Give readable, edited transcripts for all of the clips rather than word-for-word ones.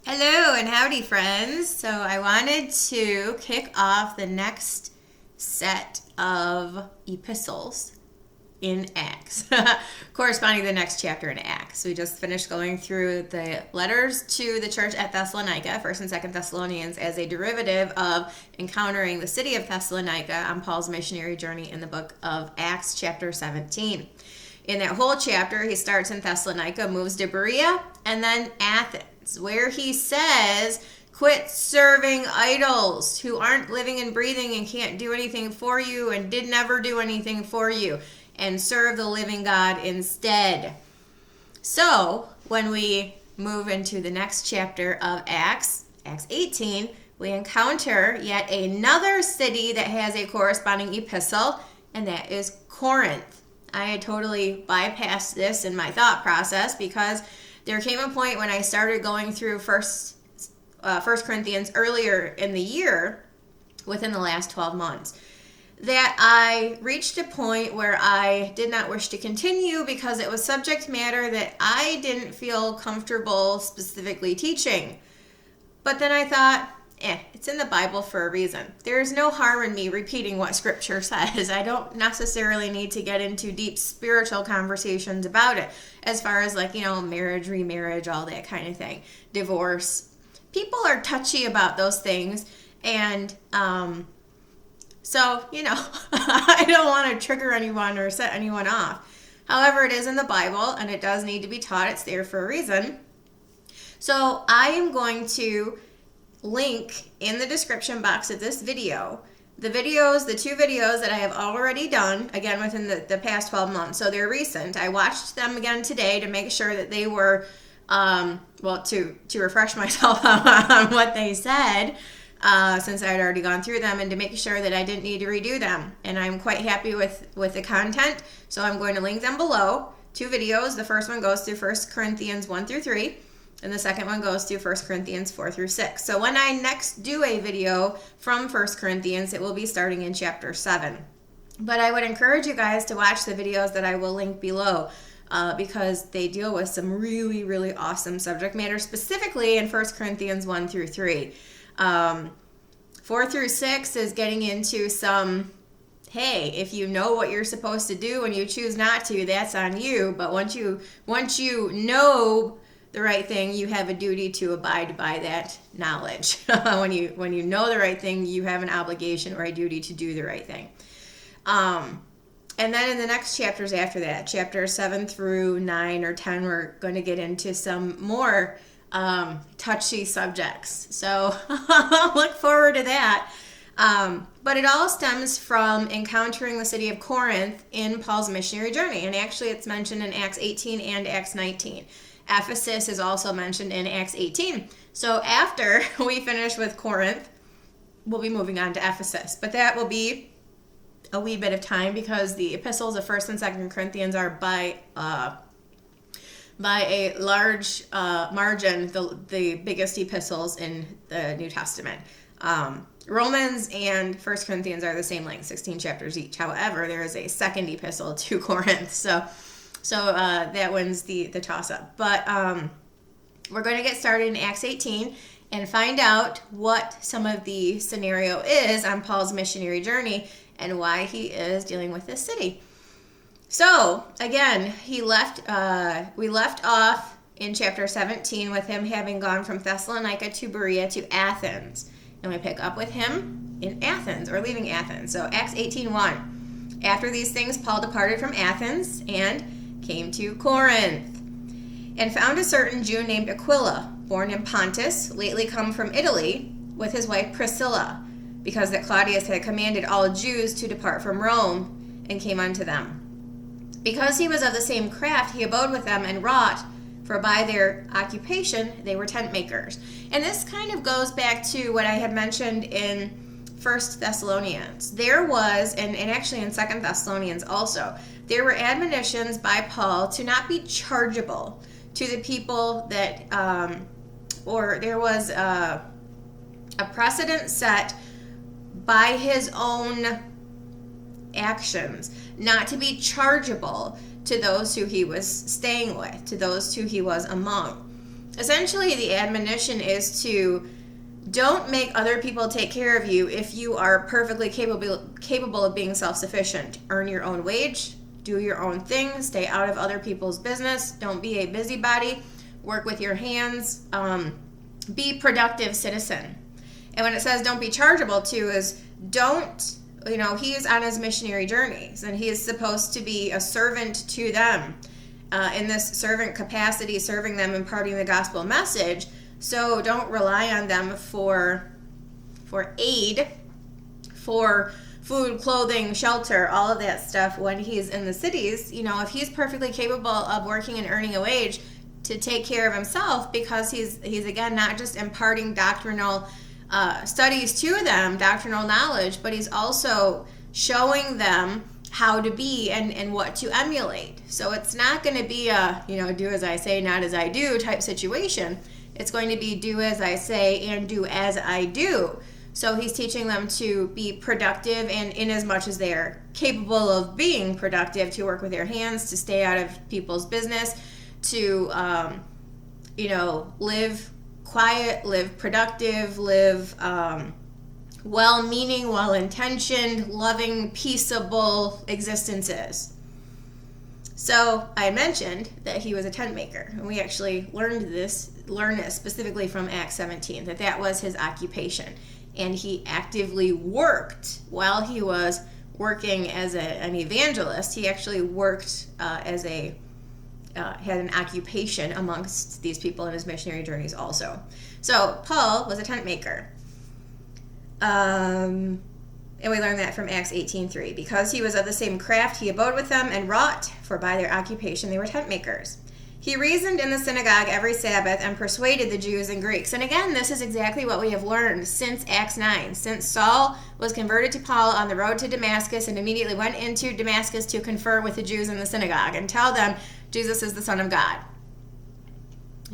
Hello and howdy, friends. So I wanted to kick off the next set of epistles in Acts, corresponding to the next chapter in Acts. We just finished going through the letters to the church at Thessalonica, 1st and 2nd Thessalonians, as a derivative of encountering the city of Thessalonica on Paul's missionary journey in the book of Acts, chapter 17. In that whole chapter, he starts in Thessalonica, moves to Berea, and then Athens, where he says, quit serving idols who aren't living and breathing and can't do anything for you and did never do anything for you, and serve the living God instead. So when we move into the next chapter of Acts 18, we encounter yet another city that has a corresponding epistle, and that is Corinth. I had totally bypassed this in my thought process because there came a point when I started going through First Corinthians earlier in the year, within the last 12 months, that I reached a point where I did not wish to continue because it was subject matter that I didn't feel comfortable specifically teaching. But then I thought, it's in the Bible for a reason. There's no harm in me repeating what Scripture says. I don't necessarily need to get into deep spiritual conversations about it, as far as marriage, remarriage, all that kind of thing, divorce. People are touchy about those things, and so, I don't want to trigger anyone or set anyone off. However, it is in the Bible, and it does need to be taught. It's there for a reason. So I am going to link in the description box of this video the two videos that I have already done, again, within the past 12 months. So they're recent. I watched them again today to make sure that they were, to refresh myself on what they said, since I had already gone through them, and to make sure that I didn't need to redo them. And I'm quite happy with the content, so I'm going to link them below. Two videos. The first one goes through 1 Corinthians 1 through 3. And the second one goes through 1 Corinthians 4 through 6. So when I next do a video from 1 Corinthians, it will be starting in chapter 7. But I would encourage you guys to watch the videos that I will link below, because they deal with some really, really awesome subject matter, specifically in 1 Corinthians 1 through 3. 4 through 6 is getting into some, hey, if you know what you're supposed to do and you choose not to, that's on you. But once you know the right thing, you have a duty to abide by that knowledge. when you know the right thing, you have an obligation or a duty to do the right thing. And then in the next chapters after that, chapters 7 through 9 or 10, we're going to get into some more touchy subjects. So look forward to that. But it all stems from encountering the city of Corinth in Paul's missionary journey. And actually it's mentioned in Acts 18 and Acts 19. Ephesus is also mentioned in Acts 18. So after we finish with Corinth, we'll be moving on to Ephesus. But that will be a wee bit of time because the epistles of 1st and 2nd Corinthians are by a large margin the biggest epistles in the New Testament. Romans and 1 Corinthians are the same length, 16 chapters each. However, there is a second epistle to Corinth. So that wins the toss-up. But we're going to get started in Acts 18 and find out what some of the scenario is on Paul's missionary journey and why he is dealing with this city. So, again, we left off in chapter 17 with him having gone from Thessalonica to Berea to Athens. And we pick up with him in Athens, or leaving Athens. So Acts 18:1. After these things, Paul departed from Athens and came to Corinth, and found a certain Jew named Aquila, born in Pontus, lately come from Italy, with his wife Priscilla, because that Claudius had commanded all Jews to depart from Rome, and came unto them. Because he was of the same craft, he abode with them and wrought, for by their occupation they were tent makers. And this kind of goes back to what I had mentioned in 1 Thessalonians. There was, and actually in 2 Thessalonians also, there were admonitions by Paul to not be chargeable to the people that, or there was a precedent set by his own actions, not to be chargeable to those who he was staying with, to those who he was among. Essentially, the admonition is to don't make other people take care of you if you are perfectly capable of being self-sufficient. Earn your own wage, do your own thing, stay out of other people's business, don't be a busybody, work with your hands, be productive citizen. And when it says don't be chargeable to is don't, he is on his missionary journeys and he is supposed to be a servant to them. In this servant capacity, serving them, imparting the gospel message. So don't rely on them for aid, for food, clothing, shelter, all of that stuff when he's in the cities. If he's perfectly capable of working and earning a wage to take care of himself, because he's again not just imparting doctrinal studies to them, doctrinal knowledge, but he's also showing them how to be and what to emulate. So it's not going to be a, do as I say, not as I do type situation. It's going to be do as I say and do as I do. So he's teaching them to be productive, and in as much as they're capable of being productive, to work with their hands, to stay out of people's business, to, live quiet, live productive, live well-meaning, well-intentioned, loving, peaceable existences. So I mentioned that he was a tent maker, and we actually learned it specifically from Acts 17, that was his occupation. And he actively worked while he was working as an evangelist. He actually worked had an occupation amongst these people in his missionary journeys also. So Paul was a tent maker. And we learn that from Acts 18:3. Because he was of the same craft, he abode with them and wrought, for by their occupation they were tent makers. He reasoned in the synagogue every Sabbath and persuaded the Jews and Greeks. And again, this is exactly what we have learned since Acts 9. Since Saul was converted to Paul on the road to Damascus and immediately went into Damascus to confer with the Jews in the synagogue and tell them Jesus is the Son of God.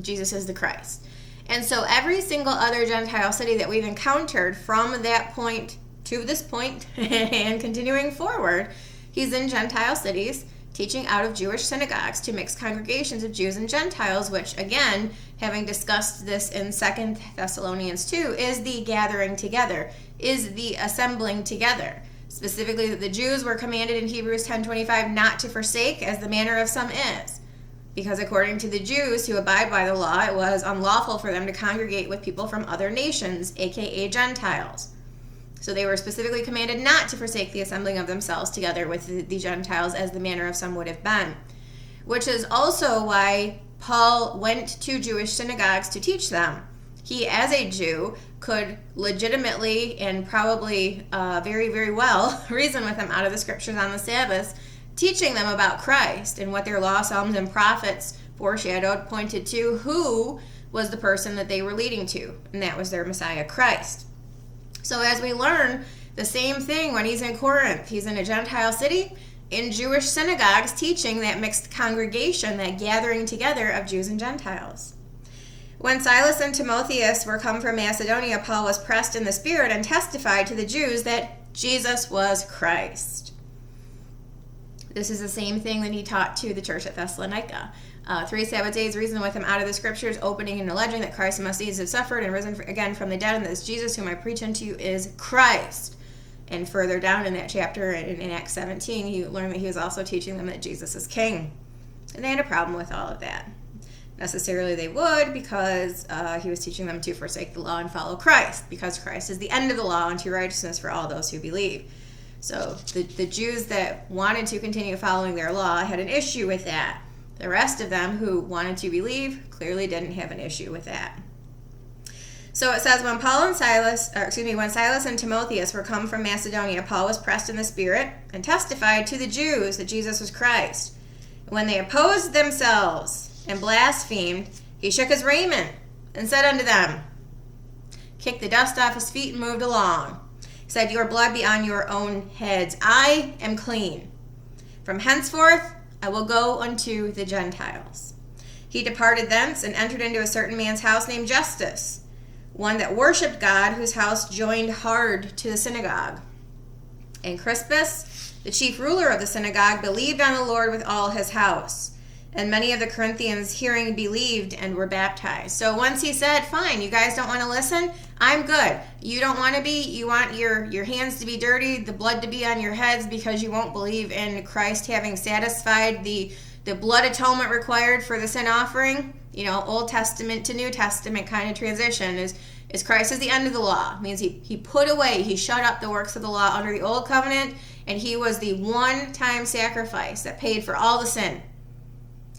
Jesus is the Christ. And so every single other Gentile city that we've encountered from that point to this point and continuing forward, he's in Gentile cities teaching out of Jewish synagogues to mixed congregations of Jews and Gentiles, which again, having discussed this in 2 Thessalonians 2, is the gathering together, is the assembling together. Specifically that the Jews were commanded in Hebrews 10:25 not to forsake, as the manner of some is. Because according to the Jews who abide by the law, it was unlawful for them to congregate with people from other nations, aka Gentiles. So they were specifically commanded not to forsake the assembling of themselves together with the Gentiles, as the manner of some would have been. Which is also why Paul went to Jewish synagogues to teach them. He, as a Jew, could legitimately and probably very, very well reason with them out of the scriptures on the Sabbath, teaching them about Christ and what their law, psalms, and prophets foreshadowed, pointed to, who was the person that they were leading to, and that was their Messiah, Christ. So as we learn, the same thing when he's in Corinth. He's in a Gentile city, in Jewish synagogues, teaching that mixed congregation, that gathering together of Jews and Gentiles. When Silas and Timotheus were come from Macedonia, Paul was pressed in the Spirit and testified to the Jews that Jesus was Christ. This is the same thing that he taught to the church at Thessalonica. 3 Sabbath days reason with him out of the scriptures, opening and alleging that Christ must needs have suffered and risen again from the dead, and that this Jesus whom I preach unto you is Christ. And further down in that chapter, in Acts 17, you learn that he was also teaching them that Jesus is king. And they had a problem with all of that. Necessarily they would, because he was teaching them to forsake the law and follow Christ, because Christ is the end of the law unto righteousness for all those who believe. So the Jews that wanted to continue following their law had an issue with that. The rest of them who wanted to believe clearly didn't have an issue with that. So it says, when Silas and Timotheus were come from Macedonia, Paul was pressed in the Spirit and testified to the Jews that Jesus was Christ. When they opposed themselves and blasphemed, he shook his raiment and said unto them, kicked the dust off his feet and moved along. He said, your blood be on your own heads. I am clean. From henceforth I will go unto the Gentiles. He departed thence and entered into a certain man's house named Justus, one that worshipped God, whose house joined hard to the synagogue. And Crispus, the chief ruler of the synagogue, believed on the Lord with all his house. And many of the Corinthians hearing believed and were baptized. So once he said, fine, you guys don't want to listen, I'm good. You don't want to be, you want your hands to be dirty, the blood to be on your heads because you won't believe in Christ having satisfied the blood atonement required for the sin offering. You know, Old Testament to New Testament kind of transition is Christ is the end of the law. It means he put away, he shut up the works of the law under the old covenant, and he was the one-time sacrifice that paid for all the sin.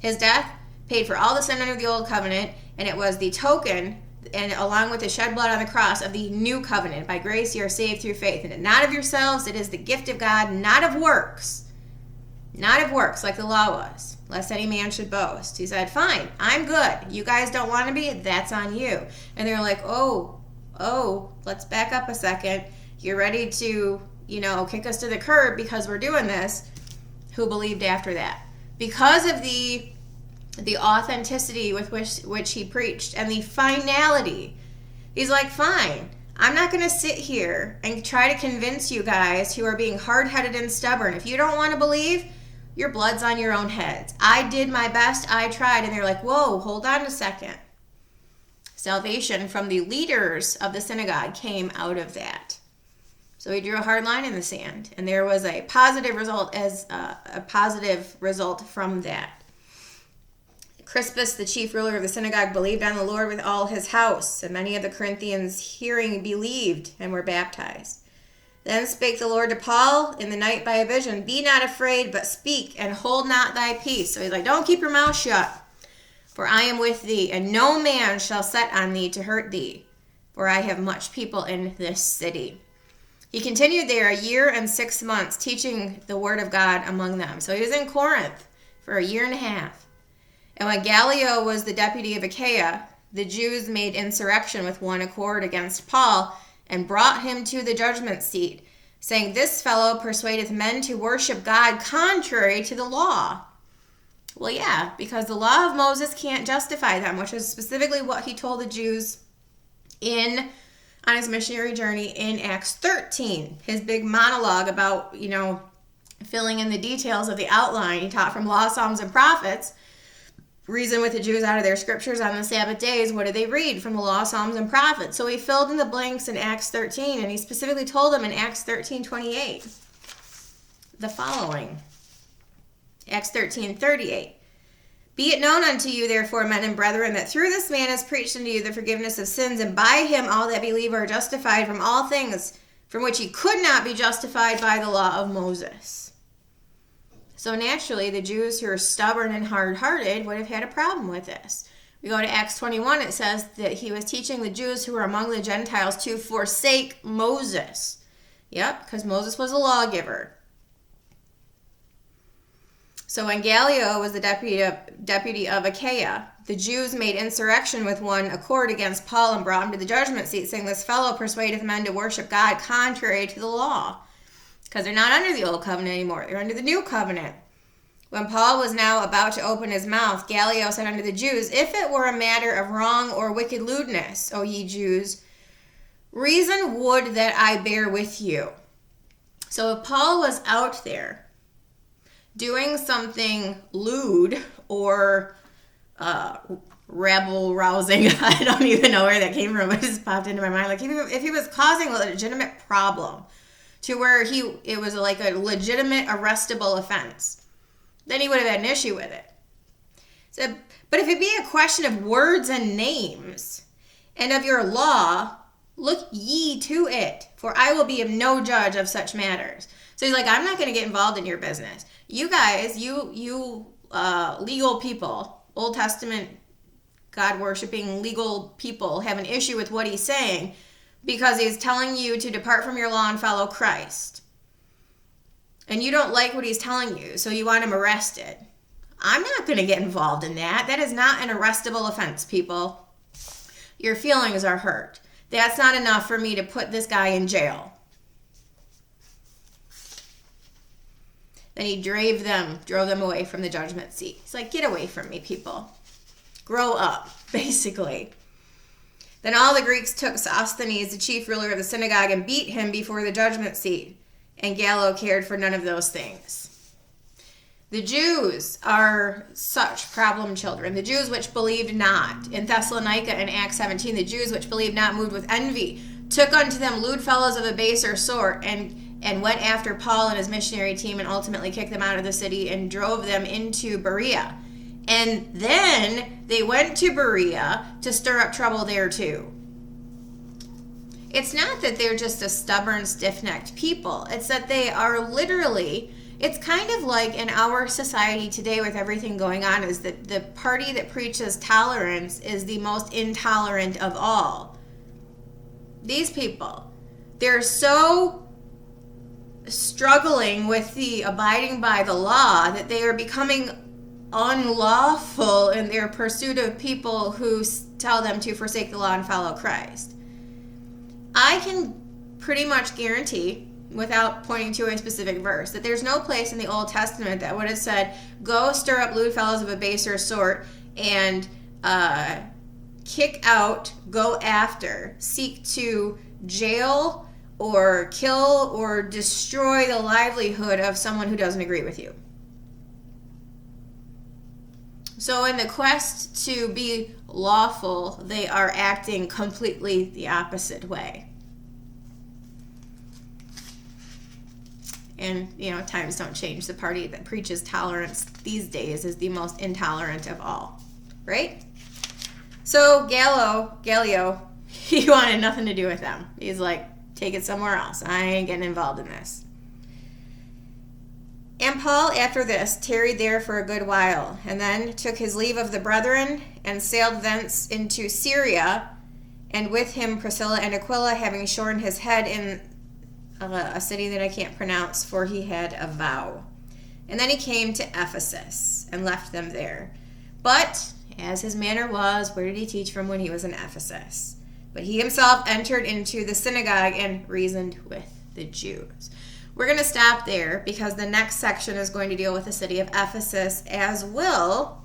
His death paid for all the sin under the old covenant, and it was the token, and along with the shed blood on the cross, of the new covenant. By grace you are saved through faith, and not of yourselves, it is the gift of God, not of works. Not of works, like the law was, lest any man should boast. He said, fine, I'm good. You guys don't want to be? That's on you. And they're like, oh, let's back up a second. You're ready to, kick us to the curb because we're doing this. Who believed after that? Because of the authenticity with which he preached and the finality. He's like, fine, I'm not going to sit here and try to convince you guys who are being hard-headed and stubborn. If you don't want to believe, your blood's on your own heads. I did my best. I tried. And they're like, whoa, hold on a second. Salvation from the leaders of the synagogue came out of that. So he drew a hard line in the sand, and there was a positive result from that. Crispus, the chief ruler of the synagogue, believed on the Lord with all his house, and many of the Corinthians hearing believed and were baptized. Then spake the Lord to Paul in the night by a vision, be not afraid, but speak, and hold not thy peace. So he's like, don't keep your mouth shut, for I am with thee, and no man shall set on thee to hurt thee, for I have much people in this city. He continued there 1 year and 6 months, teaching the word of God among them. So he was in Corinth for 1.5 years. And when Gallio was the deputy of Achaia, the Jews made insurrection with one accord against Paul, and brought him to the judgment seat, saying, this fellow persuadeth men to worship God contrary to the law. Well, yeah, because the law of Moses can't justify them, which is specifically what he told the Jews on his missionary journey in Acts 13. His big monologue about, filling in the details of the outline. He taught from law, psalms, and prophets. Reason with the Jews out of their scriptures on the Sabbath days, what did they read from the law, psalms, and prophets? So he filled in the blanks in Acts 13, and he specifically told them in Acts 13:28 the following. Acts 13:38. Be it known unto you, therefore, men and brethren, that through this man is preached unto you the forgiveness of sins, and by him all that believe are justified from all things from which ye could not be justified by the law of Moses. So naturally, the Jews who are stubborn and hard-hearted would have had a problem with this. We go to Acts 21, it says that he was teaching the Jews who were among the Gentiles to forsake Moses. Yep, because Moses was a lawgiver. So when Gallio was the deputy of Achaia, the Jews made insurrection with one accord against Paul and brought him to the judgment seat, saying, this fellow persuadeth men to worship God contrary to the law. Because they're not under the old covenant anymore. They're under the new covenant. When Paul was now about to open his mouth, Gallio said unto the Jews, if it were a matter of wrong or wicked lewdness, O ye Jews, reason would that I bear with you. So if Paul was out there doing something lewd or rabble-rousing, I don't even know where that came from, it just popped into my mind. Like if he was causing a legitimate problem, to where it was like a legitimate arrestable offense, then he would have had an issue with it. So, but if it be a question of words and names and of your law, look ye to it, for I will be of no judge of such matters. So he's like, I'm not going to get involved in your business. You guys, you legal people, Old Testament God-worshiping legal people have an issue with what he's saying, because he's telling you to depart from your law and follow Christ. And you don't like what he's telling you, so you want him arrested. I'm not going to get involved in that. That is not an arrestable offense, people. Your feelings are hurt. That's not enough for me to put this guy in jail. Then he drove them away from the judgment seat. He's like, get away from me, people. Grow up, basically. Then all the Greeks took Sosthenes, the chief ruler of the synagogue, and beat him before the judgment seat. And Gallio cared for none of those things. The Jews are such problem children. The Jews which believed not. In Thessalonica in Acts 17, the Jews which believed not, moved with envy, took unto them lewd fellows of a baser sort, and went after Paul and his missionary team, and ultimately kicked them out of the city and drove them into Berea. And then they went to Berea to stir up trouble there too. It's not that they're just a stubborn, stiff-necked people. It's that they are literally... It's kind of like in our society today with everything going on, is that the party that preaches tolerance is the most intolerant of all. These people, they're so struggling with the abiding by the law that they are becoming unlawful in their pursuit of people who tell them to forsake the law and follow Christ. I can pretty much guarantee, without pointing to a specific verse, that there's no place in the Old Testament that would have said, go stir up lewd fellows of a baser sort and kick out, go after, seek to jail or kill or destroy the livelihood of someone who doesn't agree with you. So in the quest to be lawful, they are acting completely the opposite way. And, times don't change. The party that preaches tolerance these days is the most intolerant of all, right? So Gallio, he wanted nothing to do with them. He's like, take it somewhere else. I ain't getting involved in this. And Paul, after this, tarried there for a good while, and then took his leave of the brethren, and sailed thence into Syria, and with him Priscilla and Aquila, having shorn his head in a city that I can't pronounce, for he had a vow. And then he came to Ephesus, and left them there. But, as his manner was, where did he teach from when he was in Ephesus? But he himself entered into the synagogue, and reasoned with the Jews. We're going to stop there because the next section is going to deal with the city of Ephesus, as will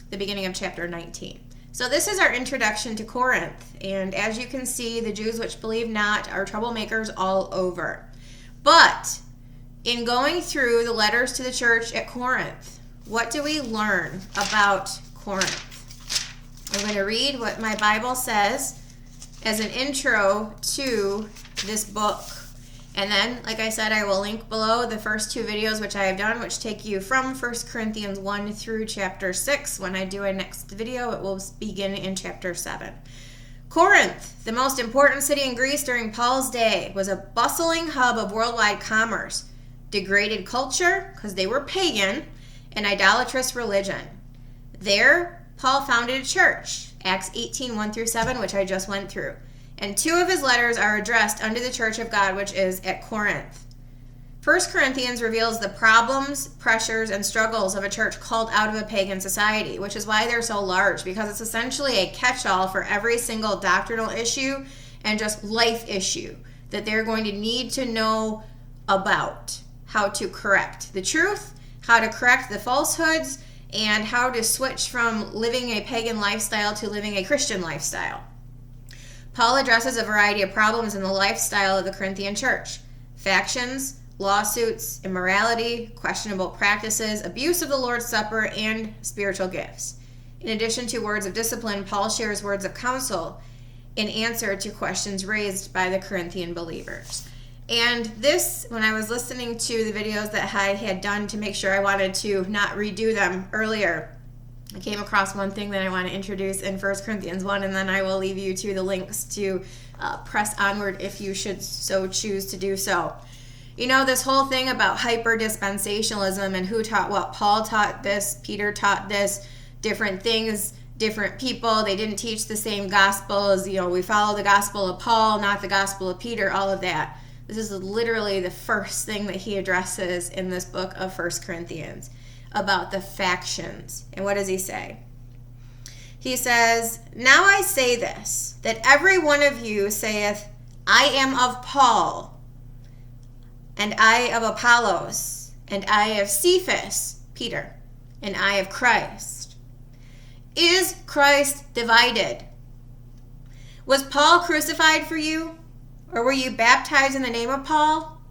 the beginning of chapter 19. So this is our introduction to Corinth. And as you can see, the Jews which believe not are troublemakers all over. But in going through the letters to the church at Corinth, what do we learn about Corinth? I'm going to read what my Bible says as an intro to this book. And then, like I said, I will link below the first two videos which I have done, which take you from 1 Corinthians 1 through chapter 6. When I do a next video, it will begin in chapter 7. Corinth, the most important city in Greece during Paul's day, was a bustling hub of worldwide commerce, degraded culture, because they were pagan, and idolatrous religion. There, Paul founded a church, Acts 18, 1 through 7, which I just went through. And two of his letters are addressed unto the church of God, which is at Corinth. 1 Corinthians reveals the problems, pressures, and struggles of a church called out of a pagan society, which is why they're so large, because it's essentially a catch-all for every single doctrinal issue and just life issue that they're going to need to know about. How to correct the truth, how to correct the falsehoods, and how to switch from living a pagan lifestyle to living a Christian lifestyle. Paul addresses a variety of problems in the lifestyle of the Corinthian church: factions, lawsuits, immorality, questionable practices, abuse of the Lord's Supper, and spiritual gifts. In addition to words of discipline, Paul shares words of counsel in answer to questions raised by the Corinthian believers. And this, when I was listening to the videos that I had done to make sure I wanted to not redo them earlier, I came across one thing that I want to introduce in 1 Corinthians 1, and then I will leave you to the links to press onward if you should so choose to do so. This whole thing about hyper-dispensationalism and who taught what. Paul taught this, Peter taught this, different things, different people. They didn't teach the same gospels. We follow the gospel of Paul, not the gospel of Peter, all of that. This is literally the first thing that he addresses in this book of 1 Corinthians. About the factions. And what does he say? He says, "Now I say this, that every one of you saith, I am of Paul, and I of Apollos, and I of Cephas," Peter, "and I of Christ. Is Christ divided? Was Paul crucified for you? Or were you baptized in the name of Paul?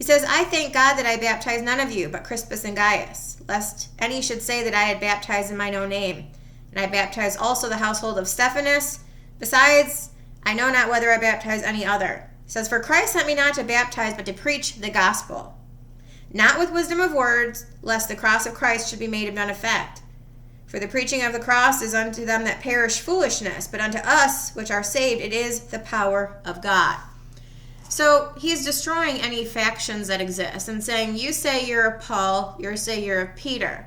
He says, I thank God that I baptized none of you but Crispus and Gaius, lest any should say that I had baptized in mine own name. And I baptized also the household of Stephanas. Besides, I know not whether I baptize any other. He says, for Christ sent me not to baptize, but to preach the gospel, not with wisdom of words, lest the cross of Christ should be made of none effect. For the preaching of the cross is unto them that perish foolishness, but unto us which are saved it is the power of God. So he's destroying any factions that exist and saying, you say you're a Paul, you say you're a Peter.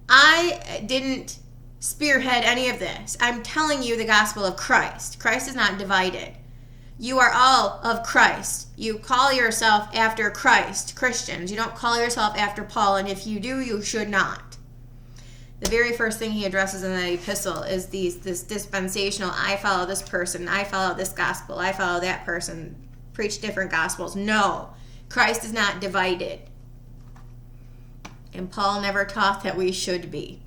I didn't spearhead any of this. I'm telling you the gospel of Christ. Christ is not divided. You are all of Christ. You call yourself after Christ, Christians. You don't call yourself after Paul, and if you do, you should not. The very first thing he addresses in the epistle is this dispensational, I follow this person, I follow this gospel, I follow that person, preach different gospels. No, Christ is not divided. And Paul never taught that we should be.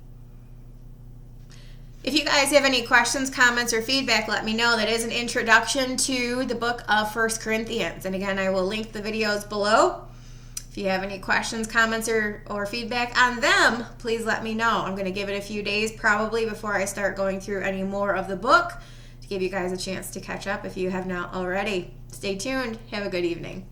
If you guys have any questions, comments, or feedback, let me know. That is an introduction to the book of 1 Corinthians. And again, I will link the videos below. If you have any questions, comments, or feedback on them, please let me know. I'm going to give it a few days probably before I start going through any more of the book to give you guys a chance to catch up if you have not already. Stay tuned. Have a good evening.